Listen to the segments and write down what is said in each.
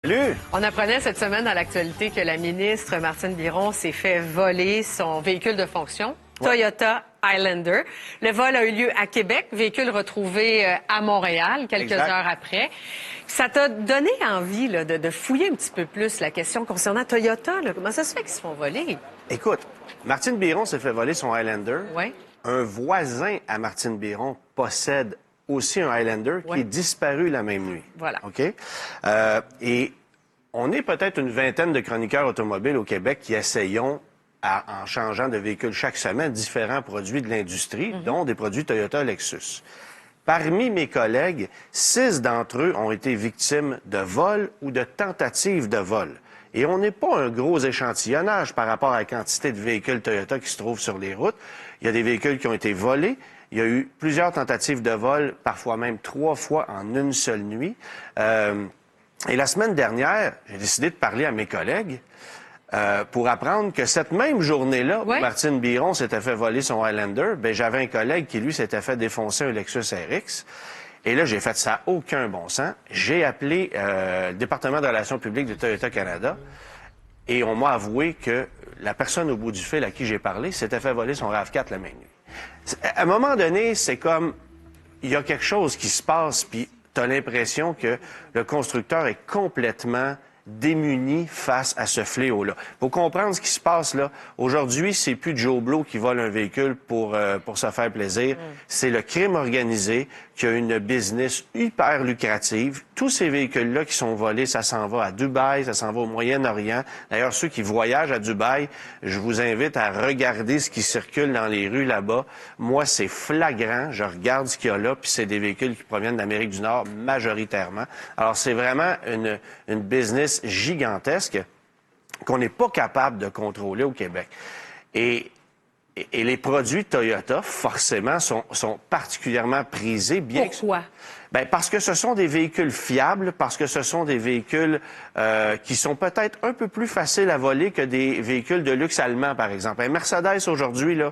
Salut! On apprenait cette semaine dans l'actualité que la ministre Martine Biron s'est fait voler son véhicule de fonction, Toyota Highlander. Le vol a eu lieu à Québec, véhicule retrouvé à Montréal quelques heures après. Ça t'a donné envie là, de fouiller un petit peu plus la question concernant Toyota. Là. Comment ça se fait qu'ils se font voler? Écoute, Martine Biron s'est fait voler son Highlander. Oui. Un voisin à Martine Biron possède aussi un Highlander qui est disparu la même nuit. Voilà. OK? Et on est peut-être une vingtaine de chroniqueurs automobiles au Québec qui essayons, en changeant de véhicule chaque semaine, différents produits de l'industrie, dont des produits Toyota Lexus. Parmi mes collègues, 6 d'entre eux ont été victimes de vol ou de tentatives de vol. Et on n'est pas un gros échantillonnage par rapport à la quantité de véhicules Toyota qui se trouvent sur les routes. Il y a des véhicules qui ont été volés. Il y a eu plusieurs tentatives de vol, parfois même 3 fois en une seule nuit. Et la semaine dernière, j'ai décidé de parler à mes collègues pour apprendre que cette même journée-là, où Martine Biron s'était fait voler son Highlander, ben j'avais un collègue qui, lui, s'était fait défoncer un Lexus RX. Et là, j'ai fait ça à aucun bon sens. J'ai appelé le département de relations publiques de Toyota Canada et on m'a avoué que la personne au bout du fil à qui j'ai parlé s'était fait voler son RAV4 la même nuit. À un moment donné, c'est comme, il y a quelque chose qui se passe, puis tu as l'impression que le constructeur est complètement démuni face à ce fléau-là. Faut comprendre ce qui se passe là. Aujourd'hui, c'est plus Joe Blow qui vole un véhicule pour se faire plaisir. C'est le crime organisé qui a une business hyper lucrative. Tous ces véhicules-là qui sont volés, ça s'en va à Dubaï, ça s'en va au Moyen-Orient. D'ailleurs, ceux qui voyagent à Dubaï, je vous invite à regarder ce qui circule dans les rues là-bas. Moi, c'est flagrant. Je regarde ce qu'il y a là, puis c'est des véhicules qui proviennent d'Amérique du Nord majoritairement. Alors, c'est vraiment une business gigantesque qu'on n'est pas capable de contrôler au Québec. Et les produits Toyota, forcément, sont particulièrement prisés. Pourquoi? Bien, parce que ce sont des véhicules fiables, parce que ce sont des véhicules qui sont peut-être un peu plus faciles à voler que des véhicules de luxe allemands, par exemple. Un Mercedes, aujourd'hui, là,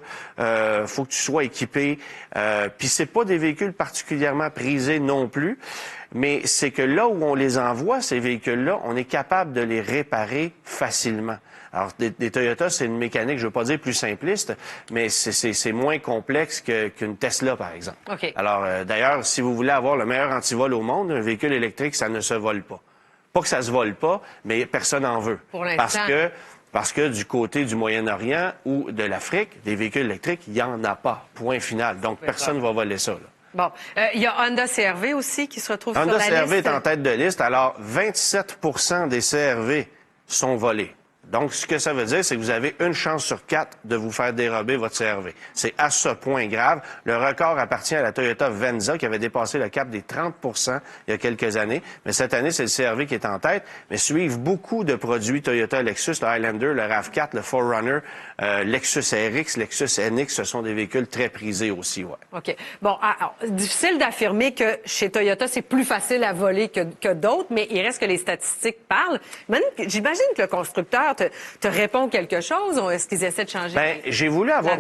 faut que tu sois équipé. Puis c'est pas des véhicules particulièrement prisés non plus. Mais c'est que là où on les envoie, ces véhicules-là, on est capable de les réparer facilement. Alors, des Toyota, c'est une mécanique, je veux pas dire plus simpliste, mais c'est moins complexe qu'une Tesla, par exemple. Okay. Alors, d'ailleurs, si vous voulez avoir le meilleur antivol au monde, un véhicule électrique, ça ne se vole pas. Pas que ça se vole pas, mais personne n'en veut. Pour l'instant. Parce que du côté du Moyen-Orient ou de l'Afrique, des véhicules électriques, il n'y en a pas. Point final. Donc, personne ne va voler ça, là. Bon, il y a Honda CR-V aussi qui se retrouve sur la liste. Honda CR-V est en tête de liste. Alors, 27 des CR-V sont volés. Donc, ce que ça veut dire, c'est que vous avez une chance sur 4 de vous faire dérober votre CR-V. C'est à ce point grave. Le record appartient à la Toyota Venza qui avait dépassé le cap des 30 il y a quelques années. Mais cette année, c'est le CR-V qui est en tête. Mais suivent beaucoup de produits Toyota Lexus, le Highlander, le RAV4, le 4Runner, Lexus RX, Lexus NX. Ce sont des véhicules très prisés aussi, ouais. OK. Bon, alors, difficile d'affirmer que chez Toyota, c'est plus facile à voler que d'autres, mais il reste que les statistiques parlent. J'imagine que le constructeur te répond quelque chose? Est-ce qu'ils essaient de changer? Bien, j'ai voulu avoir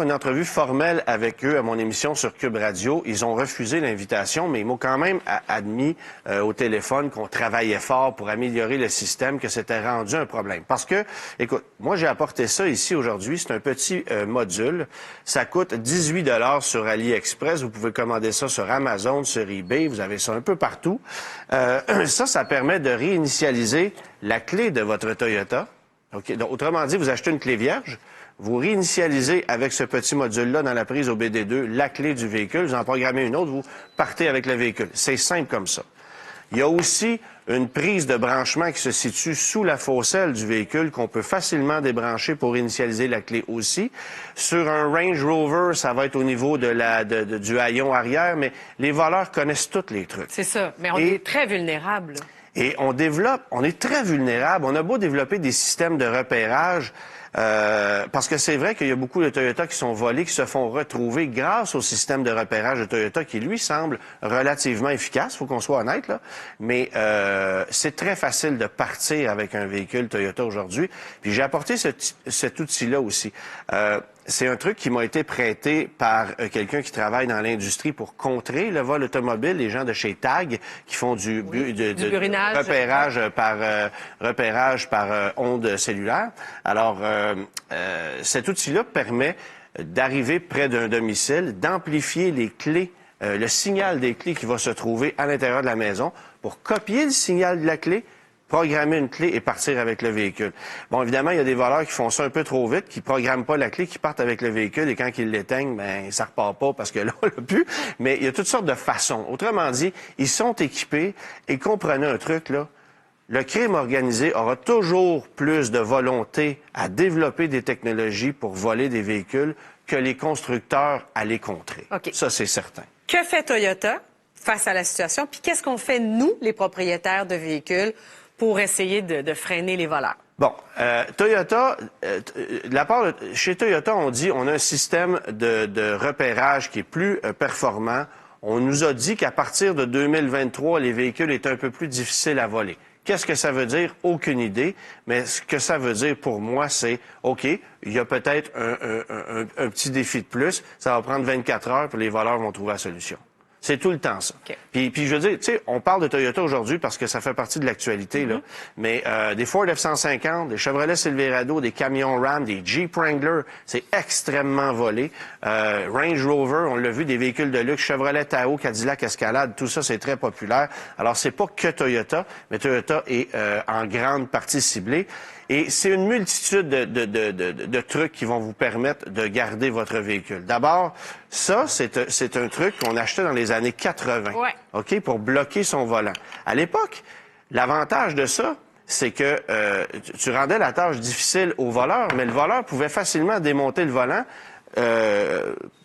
une entrevue formelle avec eux à mon émission sur Cube Radio. Ils ont refusé l'invitation, mais ils m'ont quand même admis au téléphone qu'on travaillait fort pour améliorer le système, que c'était rendu un problème. Parce que, écoute, moi, j'ai apporté ça ici aujourd'hui. C'est un petit module. Ça coûte 18 $ sur AliExpress. Vous pouvez commander ça sur Amazon, sur eBay. Vous avez ça un peu partout. Ça permet de réinitialiser la clé de votre Toyota. Okay? Donc, autrement dit, vous achetez une clé vierge, vous réinitialisez avec ce petit module-là dans la prise au BD2 la clé du véhicule, vous en programmez une autre, vous partez avec le véhicule. C'est simple comme ça. Il y a aussi une prise de branchement qui se situe sous la fauscelle du véhicule qu'on peut facilement débrancher pour initialiser la clé aussi. Sur un Range Rover, ça va être au niveau du haillon arrière, mais les voleurs connaissent tous les trucs. C'est ça, mais on est très vulnérables. Et on est très vulnérable. On a beau développer des systèmes de repérage, Parce que c'est vrai qu'il y a beaucoup de Toyota qui sont volés, qui se font retrouver grâce au système de repérage de Toyota qui, lui, semble relativement efficace, faut qu'on soit honnête, là. Mais c'est très facile de partir avec un véhicule Toyota aujourd'hui. Puis j'ai apporté cet outil-là aussi. C'est un truc qui m'a été prêté par quelqu'un qui travaille dans l'industrie pour contrer le vol automobile, les gens de chez TAG qui font du burinage, repérage par onde cellulaire. Alors, cet outil-là permet d'arriver près d'un domicile, d'amplifier les clés, le signal des clés qui va se trouver à l'intérieur de la maison pour copier le signal de la clé, programmer une clé et partir avec le véhicule. Bon, évidemment, il y a des voleurs qui font ça un peu trop vite, qui programment pas la clé, qui partent avec le véhicule et quand ils l'éteignent, ben ça repart pas parce que là, on l'a plus. Mais il y a toutes sortes de façons. Autrement dit, ils sont équipés et comprenez un truc, là. Le crime organisé aura toujours plus de volonté à développer des technologies pour voler des véhicules que les constructeurs à les contrer. OK. Ça, c'est certain. Que fait Toyota face à la situation? Puis qu'est-ce qu'on fait, nous, les propriétaires de véhicules, pour essayer de freiner les voleurs? Bon, Toyota, chez Toyota, on dit on a un système de repérage qui est plus performant. On nous a dit qu'à partir de 2023, les véhicules étaient un peu plus difficiles à voler. Qu'est-ce que ça veut dire? Aucune idée. Mais ce que ça veut dire pour moi, c'est, OK, il y a peut-être un petit défi de plus. Ça va prendre 24 heures, puis les voleurs vont trouver la solution. C'est tout le temps ça. Okay. Puis je veux dire, tu sais, on parle de Toyota aujourd'hui parce que ça fait partie de l'actualité, là. Mais des Ford F-150, des Chevrolet Silverado, des camions Ram, des Jeep Wrangler, c'est extrêmement volé. Range Rover, on l'a vu, des véhicules de luxe, Chevrolet Tahoe, Cadillac Escalade, tout ça, c'est très populaire. Alors, c'est pas que Toyota, mais Toyota est en grande partie ciblé. Et c'est une multitude de trucs qui vont vous permettre de garder votre véhicule. D'abord, ça, c'est un truc qu'on achetait dans les années 80, ouais. OK, pour bloquer son volant. À l'époque, l'avantage de ça, c'est que tu rendais la tâche difficile au voleur, mais le voleur pouvait facilement démonter le volant,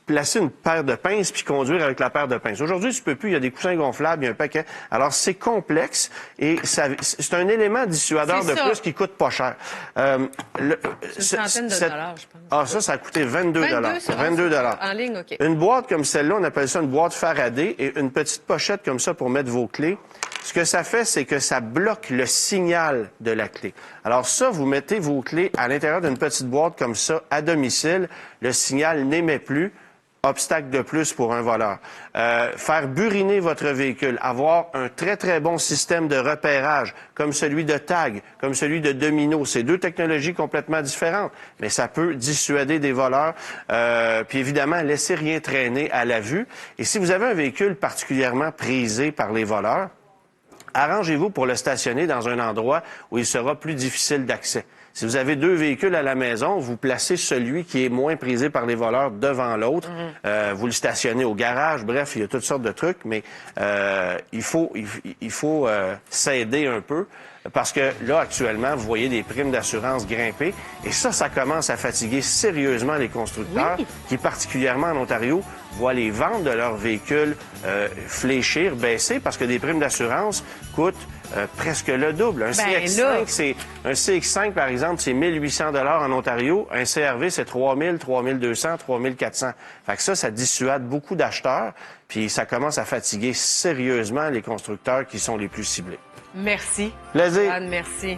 placer une paire de pinces puis conduire avec la paire de pinces. Aujourd'hui, tu peux plus, il y a des coussins gonflables, il y a un paquet. Alors, c'est complexe et c'est un élément dissuadeur de plus qui coûte pas cher. C'est une centaine de dollars, je pense. Ah, ça a coûté 22 $. 22 $. En ligne, OK. Une boîte comme celle-là, on appelle ça une boîte Faraday et une petite pochette comme ça pour mettre vos clés. Ce que ça fait, c'est que ça bloque le signal de la clé. Alors ça, vous mettez vos clés à l'intérieur d'une petite boîte comme ça, à domicile. Le signal n'émet plus. Obstacle de plus pour un voleur. Faire buriner votre véhicule, avoir un très, très bon système de repérage, comme celui de TAG, comme celui de Domino. C'est deux technologies complètement différentes, mais ça peut dissuader des voleurs. Puis évidemment, laissez rien traîner à la vue. Et si vous avez un véhicule particulièrement prisé par les voleurs, arrangez-vous pour le stationner dans un endroit où il sera plus difficile d'accès. Si vous avez deux véhicules à la maison, vous placez celui qui est moins prisé par les voleurs devant l'autre. Vous le stationnez au garage. Bref, il y a toutes sortes de trucs, mais il faut s'aider un peu parce que là, actuellement, vous voyez des primes d'assurance grimper et ça commence à fatiguer sérieusement les constructeurs qui, particulièrement en Ontario, voient les ventes de leurs véhicules fléchir, baisser parce que des primes d'assurance coûtent presque le double. Un CX5, par exemple, c'est 1 800 $ en Ontario. Un CR-V, c'est 3 000, 3 200, 3 400. Fait que ça dissuade beaucoup d'acheteurs, puis ça commence à fatiguer sérieusement les constructeurs qui sont les plus ciblés. Merci. Plaisir. Anne, merci.